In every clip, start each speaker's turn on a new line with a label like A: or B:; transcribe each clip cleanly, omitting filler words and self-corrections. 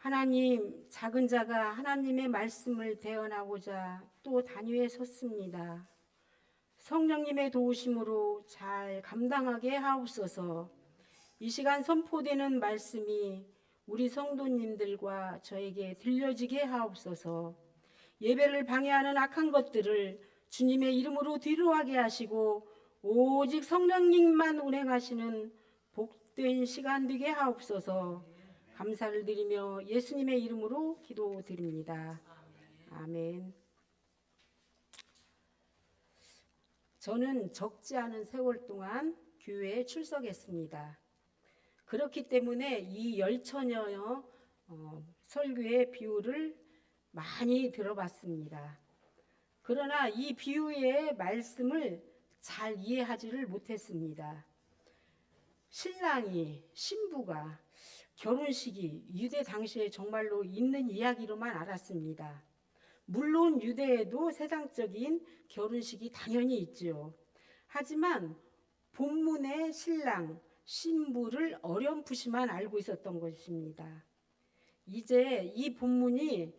A: 하나님, 작은 자가 하나님의 말씀을 대언하고자 또 단위에 섰습니다. 성령님의 도우심으로 잘 감당하게 하옵소서. 이 시간 선포되는 말씀이 우리 성도님들과 저에게 들려지게 하옵소서. 예배를 방해하는 악한 것들을 주님의 이름으로 뒤로하게 하시고 오직 성령님만 운행하시는 복된 시간 되게 하옵소서. 감사를 드리며 예수님의 이름으로 기도드립니다. 아멘. 저는 적지 않은 세월 동안 교회에 출석했습니다. 그렇기 때문에 이 열처녀 설교의 비유를 많이 들어봤습니다. 그러나 이 비유의 말씀을 잘 이해하지를 못했습니다. 신부가 결혼식이 유대 당시에 정말로 있는 이야기로만 알았습니다. 물론 유대에도 세상적인 결혼식이 당연히 있죠. 하지만 본문의 신부를 어렴풋이만 알고 있었던 것입니다. 이제 이 본문이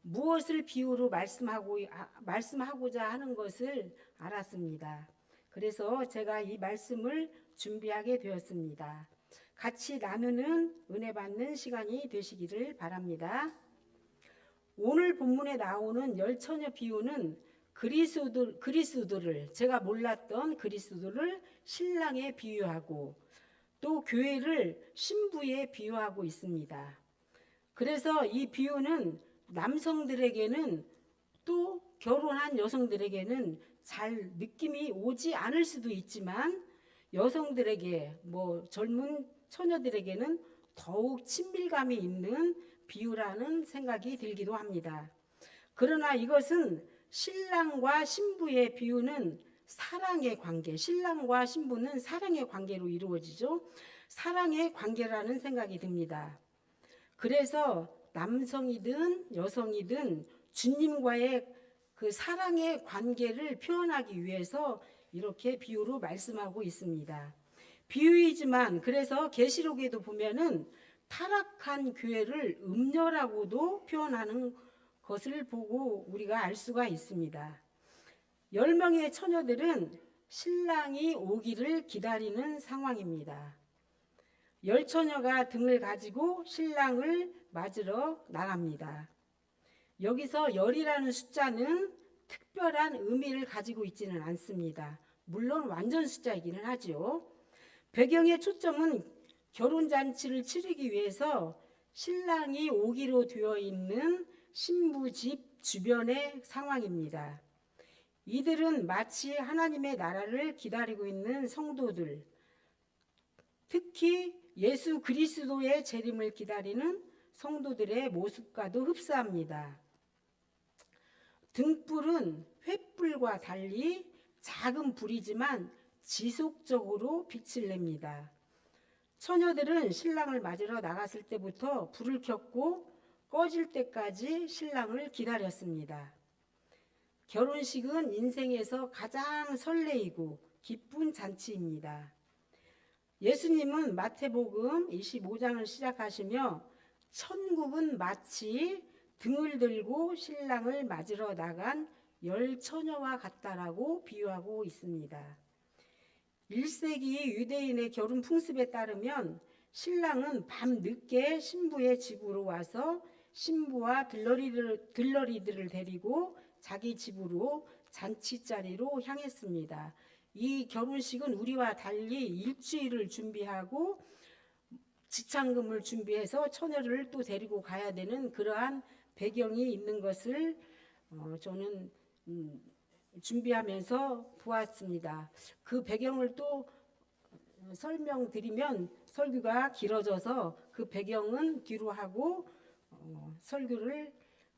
A: 무엇을 비유로 말씀하고자 하는 것을 알았습니다. 그래서 제가 이 말씀을 준비하게 되었습니다. 같이 나누는 은혜 받는 시간이 되시기를 바랍니다. 오늘 본문에 나오는 열처녀 비유는 그리스도를 제가 몰랐던 그리스도를 신랑에 비유하고 또 교회를 신부에 비유하고 있습니다. 그래서 이 비유는 남성들에게는 또 결혼한 여성들에게는 잘 느낌이 오지 않을 수도 있지만 여성들에게 젊은 처녀들에게는 더욱 친밀감이 있는 비유라는 생각이 들기도 합니다. 그러나 이것은 신랑과 신부의 비유는 사랑의 관계, 신랑과 신부는 사랑의 관계로 이루어지죠. 사랑의 관계라는 생각이 듭니다. 그래서 남성이든 여성이든 주님과의 그 사랑의 관계를 표현하기 위해서 이렇게 비유로 말씀하고 있습니다. 비유이지만 그래서 계시록에도 보면은 타락한 교회를 음녀라고도 표현하는 것을 보고 우리가 알 수가 있습니다. 10명의 처녀들은 신랑이 오기를 기다리는 상황입니다. 열처녀가 등을 가지고 신랑을 맞으러 나갑니다. 여기서 열이라는 숫자는 특별한 의미를 가지고 있지는 않습니다. 물론 완전 숫자이기는 하죠. 배경의 초점은 결혼잔치를 치르기 위해서 신랑이 오기로 되어 있는 신부 집 주변의 상황입니다. 이들은 마치 하나님의 나라를 기다리고 있는 성도들, 특히 예수 그리스도의 재림을 기다리는 성도들의 모습과도 흡사합니다. 등불은 횃불과 달리 작은 불이지만 지속적으로 빛을 냅니다. 처녀들은 신랑을 맞으러 나갔을 때부터 불을 켰고 꺼질 때까지 신랑을 기다렸습니다. 결혼식은 인생에서 가장 설레이고 기쁜 잔치입니다. 예수님은 마태복음 25장을 시작하시며 천국은 마치 등을 들고 신랑을 맞으러 나간 열처녀와 같다라고 비유하고 있습니다. 1세기 유대인의 결혼 풍습에 따르면 신랑은 밤늦게 신부의 집으로 와서 신부와 들러리들을 데리고 자기 집으로 잔치자리로 향했습니다. 이 결혼식은 우리와 달리 일주일을 준비하고 지참금을 준비해서 처녀를 또 데리고 가야 되는 그러한 배경이 있는 것을 저는 준비하면서 보았습니다. 그 배경을 또 설명드리면 설교가 길어져서 그 배경은 뒤로 하고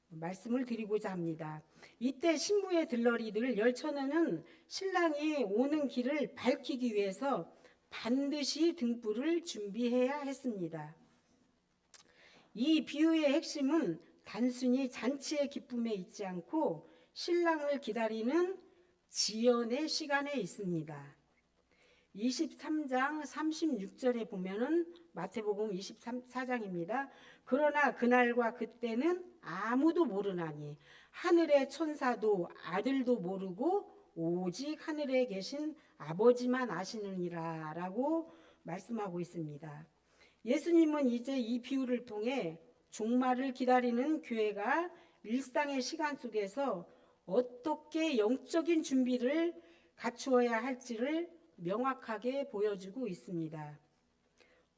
A: 말씀을 드리고자 합니다. 이때 신부의 들러리들 열처녀는 신랑이 오는 길을 밝히기 위해서 반드시 등불을 준비해야 했습니다. 이 비유의 핵심은 단순히 잔치의 기쁨에 있지 않고 신랑을 기다리는 지연의 시간에 있습니다. 23장 36절에 보면은 마태복음 24장입니다. 그러나 그날과 그때는 아무도 모르나니 하늘의 천사도 아들도 모르고 오직 하늘에 계신 아버지만 아시느니라 라고 말씀하고 있습니다. 예수님은 이제 이 비유를 통해 종말을 기다리는 교회가 일상의 시간 속에서 어떻게 영적인 준비를 갖추어야 할지를 명확하게 보여주고 있습니다.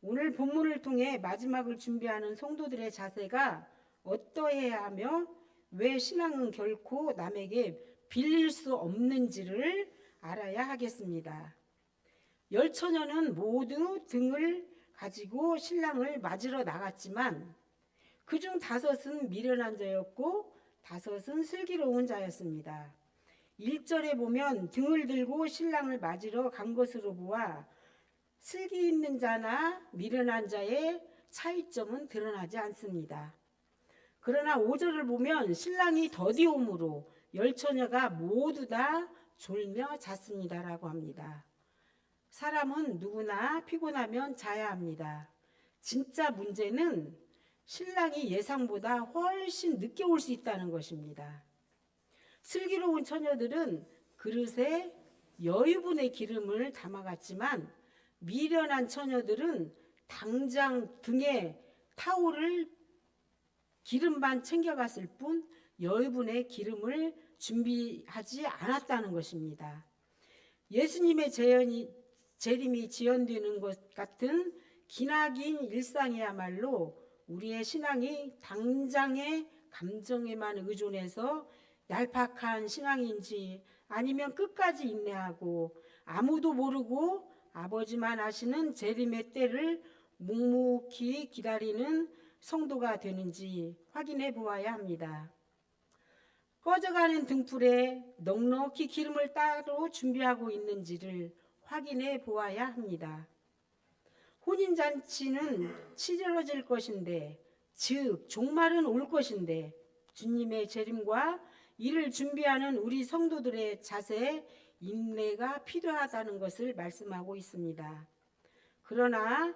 A: 오늘 본문을 통해 마지막을 준비하는 성도들의 자세가 어떠해야 하며 왜 신앙은 결코 남에게 빌릴 수 없는지를 알아야 하겠습니다. 10처녀는 모두 등을 가지고 신랑을 맞으러 나갔지만 그중 5은 미련한 자였고 5은 슬기로운 자였습니다. 1절에 보면 등을 들고 신랑을 맞으러 간 것으로 보아 슬기 있는 자나 미련한 자의 차이점은 드러나지 않습니다. 그러나 5절을 보면 신랑이 더디옴으로 10처녀가 모두 다 졸며 잤습니다라고 합니다. 사람은 누구나 피곤하면 자야 합니다. 진짜 문제는 신랑이 예상보다 훨씬 늦게 올 수 있다는 것입니다. 슬기로운 처녀들은 그릇에 여유분의 기름을 담아갔지만 미련한 처녀들은 당장 등에 타올을 기름만 챙겨갔을 뿐 여유분의 기름을 준비하지 않았다는 것입니다. 예수님의 재림이 지연되는 것 같은 기나긴 일상이야말로 우리의 신앙이 당장의 감정에만 의존해서 얄팍한 신앙인지 아니면 끝까지 인내하고 아무도 모르고 아버지만 아시는 재림의 때를 묵묵히 기다리는 성도가 되는지 확인해 보아야 합니다. 꺼져가는 등불에 넉넉히 기름을 따로 준비하고 있는지를 확인해 보아야 합니다. 혼인잔치는 치러질 것인데, 즉 종말은 올 것인데 주님의 재림과 이를 준비하는 우리 성도들의 자세에 인내가 필요하다는 것을 말씀하고 있습니다. 그러나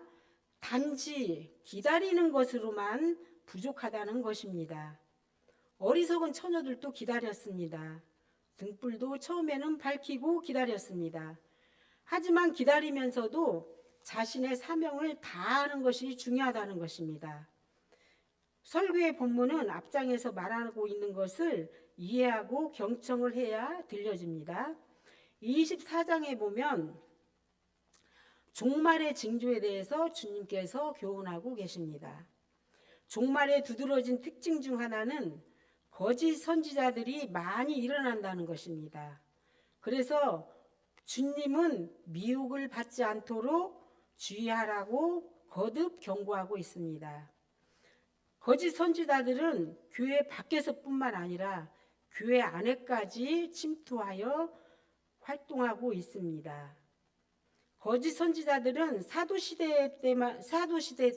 A: 단지 기다리는 것으로만 부족하다는 것입니다. 어리석은 처녀들도 기다렸습니다. 등불도 처음에는 밝히고 기다렸습니다. 하지만 기다리면서도 자신의 사명을 다하는 것이 중요하다는 것입니다. 설교의 본문은 앞장에서 말하고 있는 것을 이해하고 경청을 해야 들려집니다. 24장에 보면 종말의 징조에 대해서 주님께서 교훈하고 계십니다. 종말의 두드러진 특징 중 하나는 거짓 선지자들이 많이 일어난다는 것입니다. 그래서 주님은 미혹을 받지 않도록 주의하라고 거듭 경고하고 있습니다. 거짓 선지자들은 교회 밖에서뿐만 아니라 교회 안에까지 침투하여 활동하고 있습니다. 거짓 선지자들은 사도시대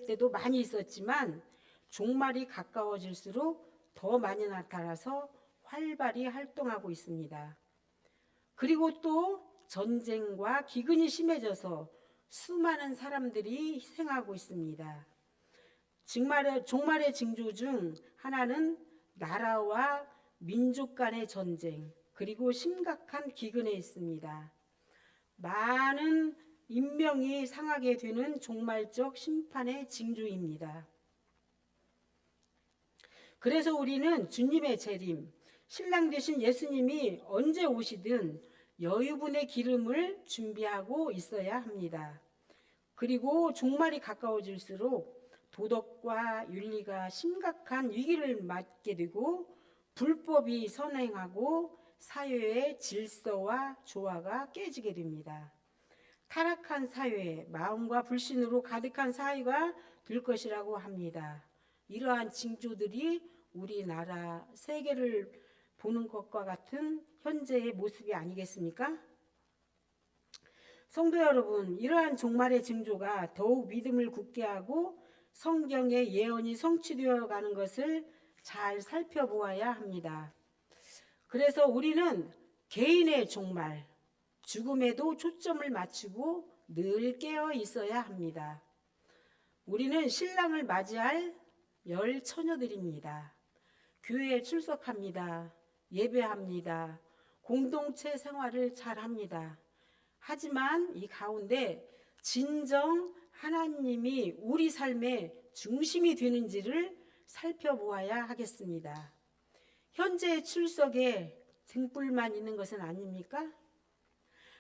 A: 때도 많이 있었지만 종말이 가까워질수록 더 많이 나타나서 활발히 활동하고 있습니다. 그리고 또 전쟁과 기근이 심해져서 수많은 사람들이 희생하고 있습니다. 종말의 징조 중 하나는 나라와 민족 간의 전쟁, 그리고 심각한 기근에 있습니다. 많은 인명이 상하게 되는 종말적 심판의 징조입니다. 그래서 우리는 주님의 재림, 신랑 되신 예수님이 언제 오시든 여유분의 기름을 준비하고 있어야 합니다. 그리고 종말이 가까워질수록 도덕과 윤리가 심각한 위기를 맞게 되고 불법이 선행하고 사회의 질서와 조화가 깨지게 됩니다. 타락한 사회, 마음과 불신으로 가득한 사회가 될 것이라고 합니다. 이러한 징조들이 우리나라, 세계를 보는 것과 같은 현재의 모습이 아니겠습니까? 성도 여러분, 이러한 종말의 징조가 더욱 믿음을 굳게 하고 성경의 예언이 성취되어 가는 것을 잘 살펴보아야 합니다. 그래서 우리는 개인의 종말, 죽음에도 초점을 맞추고 늘 깨어 있어야 합니다. 우리는 신랑을 맞이할 열 처녀들입니다. 교회에 출석합니다. 예배합니다. 공동체 생활을 잘합니다. 하지만 이 가운데 진정 하나님이 우리 삶의 중심이 되는지를 살펴보아야 하겠습니다. 현재 출석에 등불만 있는 것은 아닙니까?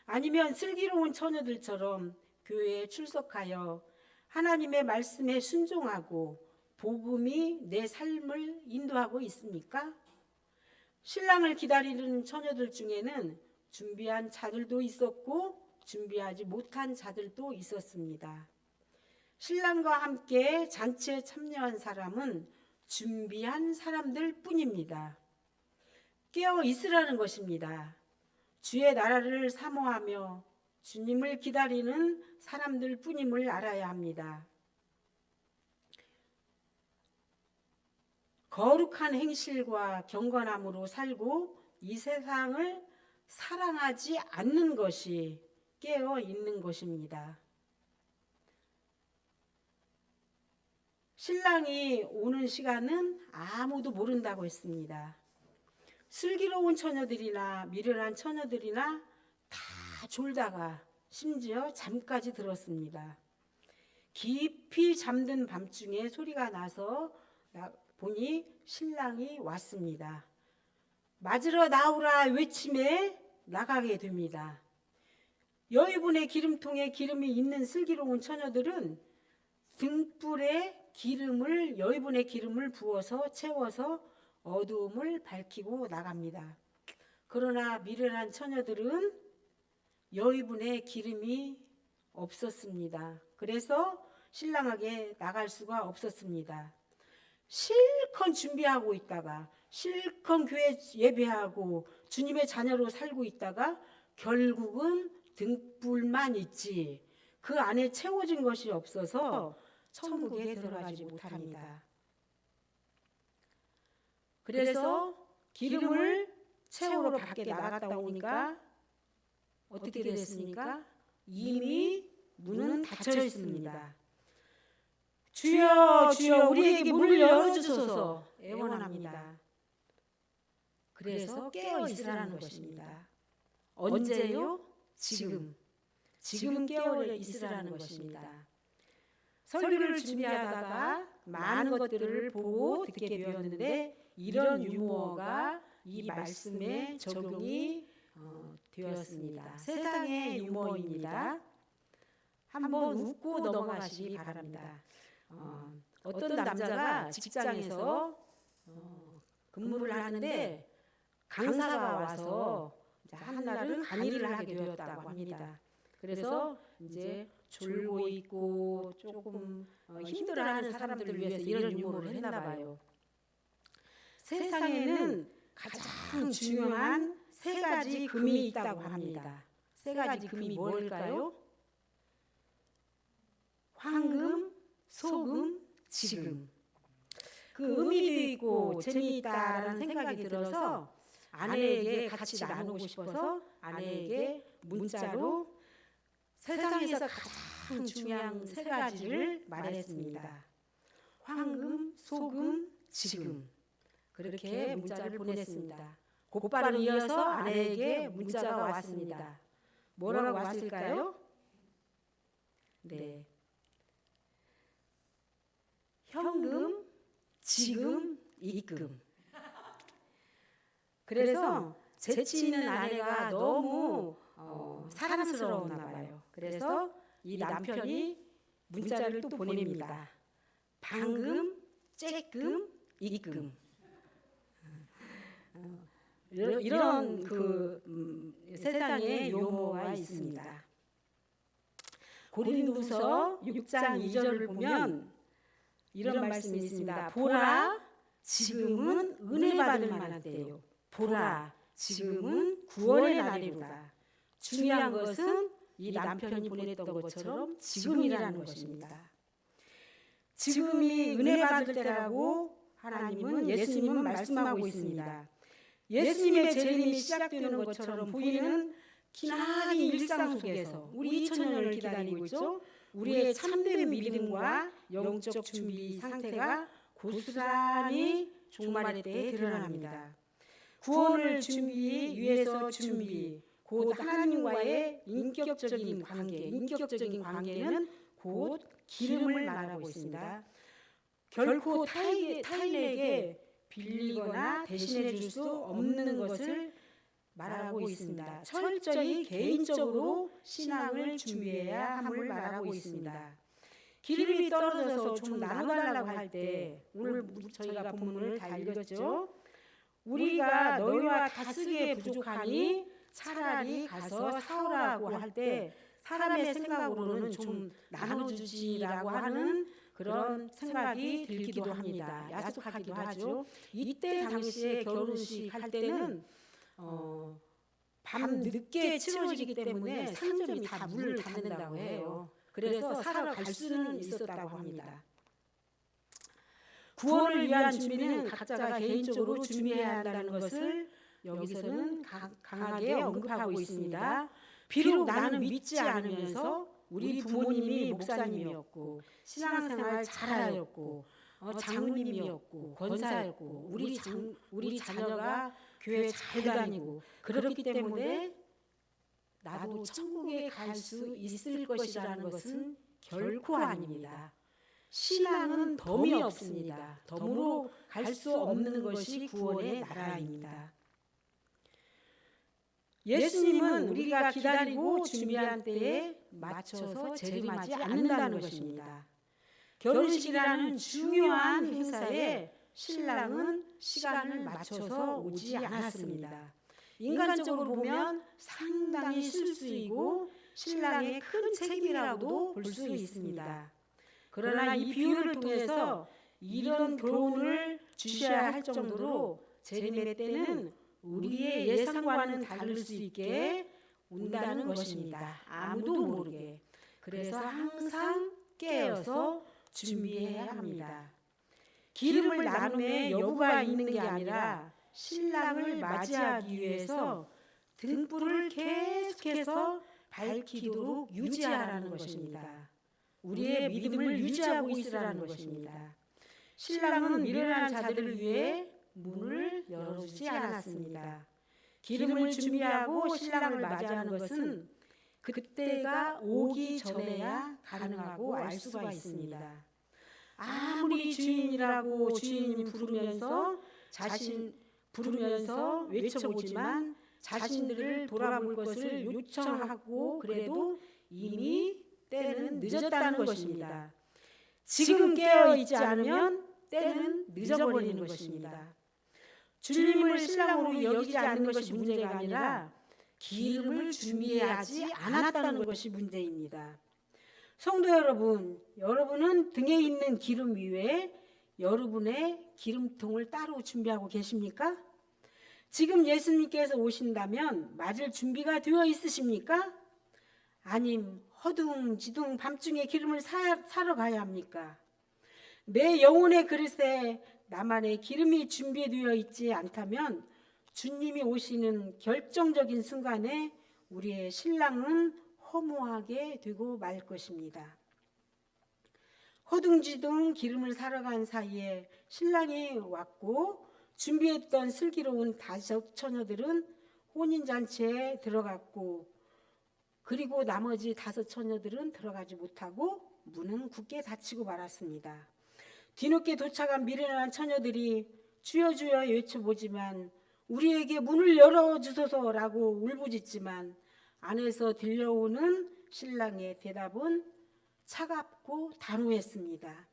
A: 아니면 슬기로운 처녀들처럼 교회에 출석하여 하나님의 말씀에 순종하고 복음이 내 삶을 인도하고 있습니까? 신랑을 기다리는 처녀들 중에는 준비한 자들도 있었고 준비하지 못한 자들도 있었습니다. 신랑과 함께 잔치에 참여한 사람은 준비한 사람들 뿐입니다. 깨어 있으라는 것입니다. 주의 나라를 사모하며 주님을 기다리는 사람들 뿐임을 알아야 합니다. 거룩한 행실과 경건함으로 살고 이 세상을 사랑하지 않는 것이 깨어 있는 것입니다. 신랑이 오는 시간은 아무도 모른다고 했습니다. 슬기로운 처녀들이나 미련한 처녀들이나 다 졸다가 심지어 잠까지 들었습니다. 깊이 잠든 밤중에 소리가 나서 보니 신랑이 왔습니다. 맞으러 나오라 외침에 나가게 됩니다. 여의분의 기름통에 기름이 있는 슬기로운 처녀들은 등불에 여의분의 기름을 부어서 채워서 어두움을 밝히고 나갑니다. 그러나 미련한 처녀들은 여의분의 기름이 없었습니다. 그래서 신랑에게 나갈 수가 없었습니다. 실컷 준비하고 있다가 실컷 교회 예배하고 주님의 자녀로 살고 있다가 결국은 등불만 있지 그 안에 채워진 것이 없어서 천국에 들어가지 못합니다. 그래서 기름을 채우러 밖에 나갔다 오니까 어떻게 됐습니까? 이미 문은 닫혀 있습니다. 주여 주여 우리에게 문을 열어주소서 애원합니다. 그래서 깨어 있으라는 것입니다. 언제요? 지금 깨어 있으라는 것입니다. 설교를 준비하다가 많은 것들을 보고 듣게 되었는데 이런 유머가 이 말씀에 적용이 되었습니다. 세상의 유머입니다. 한번 웃고 넘어가시기 바랍니다. 어떤 남자가 직장에서 근무를 하는데 강사가 와서 한 날은 강의를 하게 되었다고 합니다. 그래서 이제 졸고 있고 조금 힘들어하는 사람들을 위해서 이런 유머를 했나 봐요. 세상에는 가장 중요한 세 가지 금이 있다고 합니다. 세 가지 금이 뭘까요? 황금, 소금, 지금. 그 의미도 있고 재미있다라는 생각이 들어서 아내에게 같이 나누고 싶어서 아내에게 문자로 세상에서 가장 중요한 세 가지를 말했습니다. 황금, 소금, 지금. 그렇게 문자를 보냈습니다. 곧바로 이어서 아내에게 문자가 왔습니다. 뭐라고 왔을까요? 네. 현금, 지금, 입금. 그래서 재치 있는 아내가 너무 사랑스러웠나 봐요. 그래서 이 남편이 문자를 또 보냅니다. 방금, 쬐끔, 입금. 이런 세상에 유머가 있습니다. 고린도후서 6장 2절을 보면 이런 말씀이 있습니다. 보라, 지금은 은혜 받을 만한 때요. 보라, 지금은 구원의 날이로다. 중요한 것은 이 남편이 보냈던 것처럼 지금이라는 것입니다. 지금이 은혜 받을 때라고 예수님은 말씀하고 있습니다. 예수님의 재림이 시작되는 것처럼 보이는 기나긴 일상 속에서 우리 2000년을 기다리고 있죠. 우리의 참된 믿음과 영적 준비 상태가 고스란히 종말의 때에 드러납니다. 구원을 준비 위해서 준비, 곧 하나님과의 인격적인 관계는 곧 기름을 말하고 있습니다. 결코 타인에게 빌리거나 대신해 줄 수 없는 것을 말하고 있습니다. 철저히 개인적으로 신앙을 준비해야 함을 말하고 있습니다. 기름이 떨어져서 좀 나눠달라고 할 때, 오늘 저희가 본문을 다 읽었죠. 우리가 너희와 다쓰기에 부족하니 차라리 가서 사오라고 할 때 사람의 생각으로는 좀 나눠주지라고 하는 그런 생각이 들기도 합니다. 야속하기도 하죠. 이때 당시에 결혼식 할 때는 밤 늦게 치러지기 때문에 상점이 다 문을 닫는다고 해요. 그래서 사러 갈 수는 있었다고 합니다. 구원을 위한 준비는 각자가 개인적으로 준비해야 한다는 것을 여기서는 강하게 언급하고 있습니다. 비록 나는 믿지 않으면서 우리 부모님이 목사님이었고 신앙생활 잘하였고 장로님이었고 권사였고 우리 자녀가 교회 잘 다니고 그렇기 때문에 나도 천국에 갈 수 있을 것이라는 것은 결코 아닙니다. 신앙은 덤이 없습니다. 덤으로 갈 수 없는 것이 구원의 나라입니다. 예수님은 우리가 기다리고 준비한 때에 맞춰서 재림하지 않는다는 것입니다. 결혼식이라는 중요한 행사에 신랑은 시간을 맞춰서 오지 않았습니다. 인간적으로 보면 상당히 실수이고 신랑의 큰 책임이라고도 볼 수 있습니다. 그러나 이 비유를 통해서 이런 교훈을 주셔야 할 정도로 재림의 때는 우리의 예상과는 다를 수 있게 온다는 것입니다. 아무도 모르게. 그래서 항상 깨어서 준비해야 합니다. 기름을 나눔에 여부가 있는 게 아니라 신랑을 맞이하기 위해서 등불을 계속해서 밝히도록 유지하라는 것입니다. 우리의 믿음을 유지하고 있으라는 것입니다. 신랑은 미련한 자들을 위해 문을 열어주지 않았습니다. 기름을 준비하고 신랑을 맞이하는 것은 그때가 오기 전에야 가능하고 알 수가 있습니다. 아무리 주인이라고 주인이 부르면서 외쳐보지만 자신들을 돌아볼 것을 요청하고 그래도 이미 때는 늦었다는 것입니다. 지금 깨어있지 않으면 때는 늦어버리는 것입니다. 주님을 신랑으로 여기지 않는 것이 문제가 아니라 기름을 준비하지 않았다는 것이 문제입니다. 성도 여러분, 여러분은 등에 있는 기름 위에 여러분의 기름통을 따로 준비하고 계십니까? 지금 예수님께서 오신다면 맞을 준비가 되어 있으십니까? 아님 허둥지둥 밤중에 기름을 사러 가야 합니까? 내 영혼의 그릇에 나만의 기름이 준비되어 있지 않다면 주님이 오시는 결정적인 순간에 우리의 신랑은 허무하게 되고 말 것입니다. 허둥지둥 기름을 사러 간 사이에 신랑이 왔고 준비했던 슬기로운 5 처녀들은 혼인잔치에 들어갔고 그리고 나머지 5 처녀들은 들어가지 못하고 문은 굳게 닫히고 말았습니다. 뒤늦게 도착한 미련한 처녀들이 주여 주여 외쳐보지만 우리에게 문을 열어주소서라고 울부짖지만 안에서 들려오는 신랑의 대답은 차갑고 단호했습니다.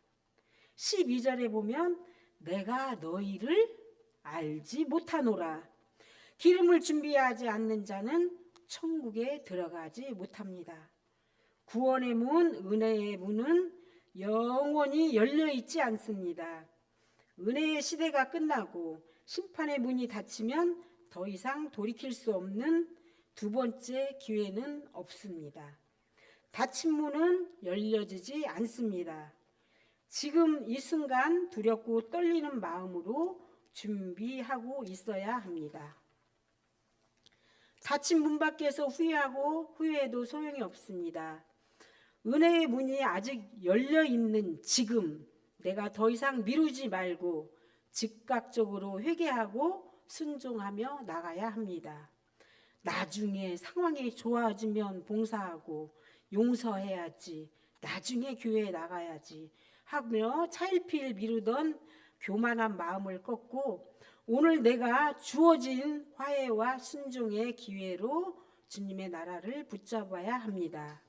A: 12절에 보면 내가 너희를 알지 못하노라. 기름을 준비하지 않는 자는 천국에 들어가지 못합니다. 구원의 문, 은혜의 문은 영원히 열려있지 않습니다. 은혜의 시대가 끝나고 심판의 문이 닫히면 더 이상 돌이킬 수 없는 2번째 기회는 없습니다. 닫힌 문은 열려지지 않습니다. 지금 이 순간 두렵고 떨리는 마음으로 준비하고 있어야 합니다. 닫힌 문 밖에서 후회하고 후회해도 소용이 없습니다. 은혜의 문이 아직 열려 있는 지금 내가 더 이상 미루지 말고 즉각적으로 회개하고 순종하며 나가야 합니다. 나중에 상황이 좋아지면 봉사하고 용서해야지, 나중에 교회에 나가야지 하며 차일피일 미루던 교만한 마음을 꺾고 오늘 내가 주어진 화해와 순종의 기회로 주님의 나라를 붙잡아야 합니다.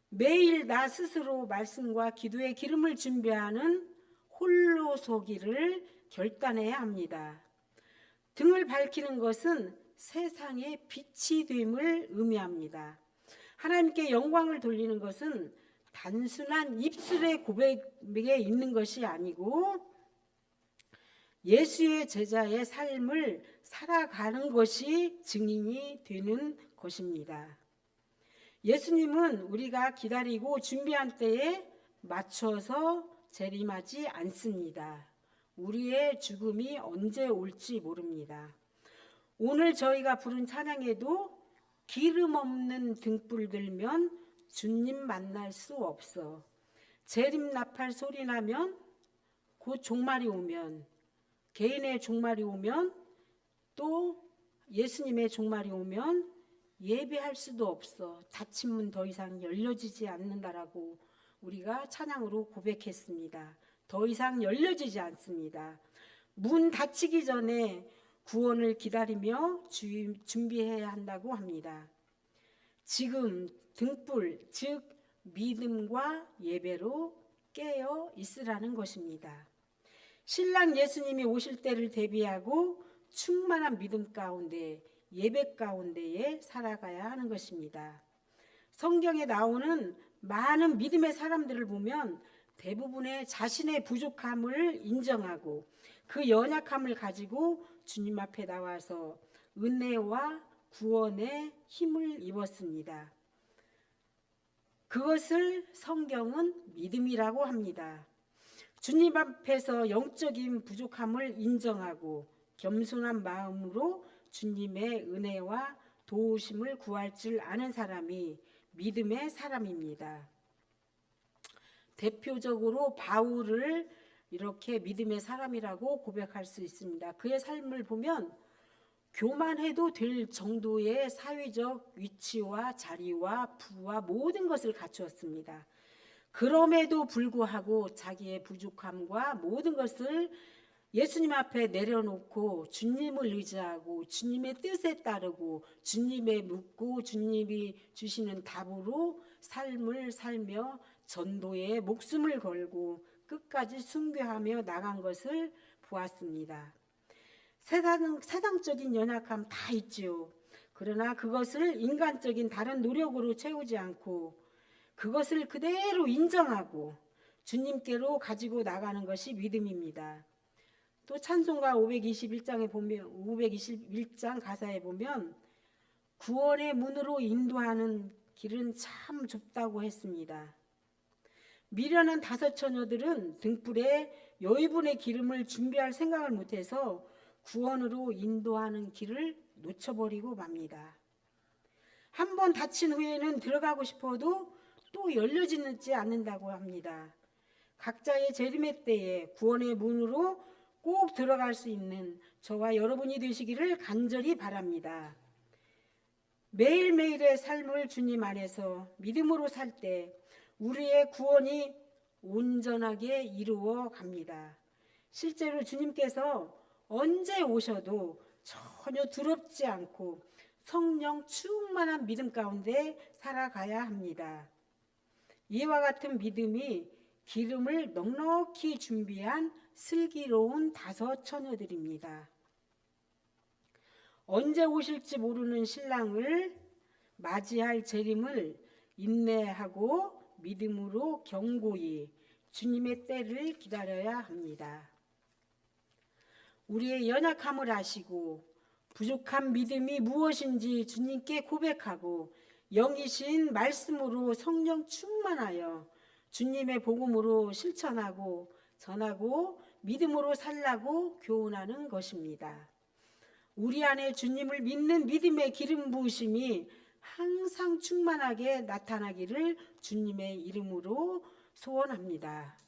A: 매일 나 스스로 말씀과 기도의 기름을 준비하는 홀로서기를 결단해야 합니다. 등을 밝히는 것은 세상의 빛이 됨을 의미합니다. 하나님께 영광을 돌리는 것은 단순한 입술의 고백에 있는 것이 아니고 예수의 제자의 삶을 살아가는 것이 증인이 되는 것입니다. 예수님은 우리가 기다리고 준비한 때에 맞춰서 재림하지 않습니다. 우리의 죽음이 언제 올지 모릅니다. 오늘 저희가 부른 찬양에도 기름 없는 등불 들면 주님 만날 수 없어. 재림 나팔 소리 나면 곧 종말이 오면 개인의 종말이 오면 또 예수님의 종말이 오면 예배할 수도 없어. 닫힌 문 더 이상 열려지지 않는다라고 우리가 찬양으로 고백했습니다. 더 이상 열려지지 않습니다. 문 닫히기 전에 구원을 기다리며 준비해야 한다고 합니다. 지금 등불, 즉 믿음과 예배로 깨어 있으라는 것입니다. 신랑 예수님이 오실 때를 대비하고 충만한 믿음 가운데 예배 가운데에 살아가야 하는 것입니다. 성경에 나오는 많은 믿음의 사람들을 보면 대부분의 자신의 부족함을 인정하고 그 연약함을 가지고 주님 앞에 나와서 은혜와 구원의 힘을 입었습니다. 그것을 성경은 믿음이라고 합니다. 주님 앞에서 영적인 부족함을 인정하고 겸손한 마음으로 주님의 은혜와 도우심을 구할 줄 아는 사람이 믿음의 사람입니다. 대표적으로 바울을 이렇게 믿음의 사람이라고 고백할 수 있습니다. 그의 삶을 보면 교만해도 될 정도의 사회적 위치와 자리와 부와 모든 것을 갖추었습니다. 그럼에도 불구하고 자기의 부족함과 모든 것을 예수님 앞에 내려놓고 주님을 의지하고 주님의 뜻에 따르고 주님에 묻고 주님이 주시는 답으로 삶을 살며 전도에 목숨을 걸고 끝까지 순교하며 나간 것을 보았습니다. 세상적인 연약함 다 있지요. 그러나 그것을 인간적인 다른 노력으로 채우지 않고 그것을 그대로 인정하고 주님께로 가지고 나가는 것이 믿음입니다. 또 찬송가 521장 가사에 보면 구원의 문으로 인도하는 길은 참 좁다고 했습니다. 미련한 다섯 처녀들은 등불에 여의분의 기름을 준비할 생각을 못해서 구원으로 인도하는 길을 놓쳐버리고 맙니다. 한 번 닫힌 후에는 들어가고 싶어도 또 열려지지 않는다고 합니다. 각자의 재림의 때에 구원의 문으로 꼭 들어갈 수 있는 저와 여러분이 되시기를 간절히 바랍니다. 매일매일의 삶을 주님 안에서 믿음으로 살 때 우리의 구원이 온전하게 이루어 갑니다. 실제로 주님께서 언제 오셔도 전혀 두렵지 않고 성령 충만한 믿음 가운데 살아가야 합니다. 이와 같은 믿음이 기름을 넉넉히 준비한 슬기로운 다섯 처녀들입니다. 언제 오실지 모르는 신랑을 맞이할 재림을 인내하고 믿음으로 견고히 주님의 때를 기다려야 합니다. 우리의 연약함을 아시고 부족한 믿음이 무엇인지 주님께 고백하고 영이신 말씀으로 성령 충만하여 주님의 복음으로 실천하고 전하고 믿음으로 살라고 교훈하는 것입니다. 우리 안에 주님을 믿는 믿음의 기름 부으심이 항상 충만하게 나타나기를 주님의 이름으로 소원합니다.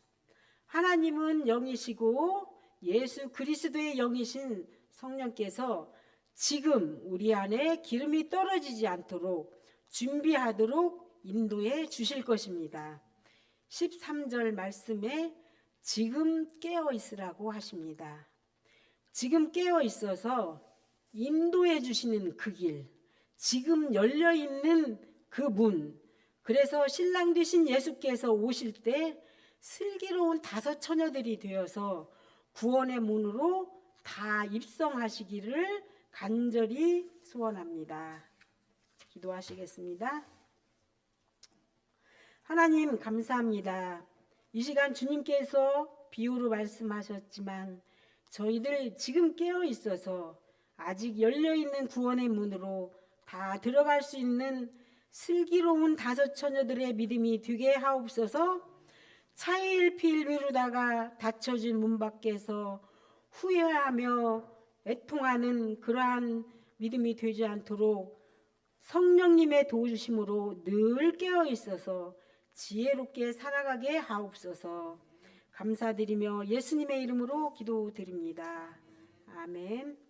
A: 하나님은 영이시고 예수 그리스도의 영이신 성령께서 지금 우리 안에 기름이 떨어지지 않도록 준비하도록 인도해 주실 것입니다. 13절 말씀에 지금 깨어 있으라고 하십니다. 지금 깨어 있어서 인도해 주시는 그 길, 지금 열려 있는 그 문. 그래서 신랑 되신 예수께서 오실 때 슬기로운 다섯 처녀들이 되어서 구원의 문으로 다 입성하시기를 간절히 소원합니다. 기도하시겠습니다. 하나님 감사합니다. 이 시간 주님께서 비유로 말씀하셨지만 저희들 지금 깨어 있어서 아직 열려 있는 구원의 문으로 다 들어갈 수 있는 슬기로운 다섯 처녀들의 믿음이 되게 하옵소서. 차일피일 미루다가 닫혀진 문 밖에서 후회하며 애통하는 그러한 믿음이 되지 않도록 성령님의 도우심으로 늘 깨어 있어서 지혜롭게 살아가게 하옵소서. 감사드리며 예수님의 이름으로 기도드립니다. 아멘.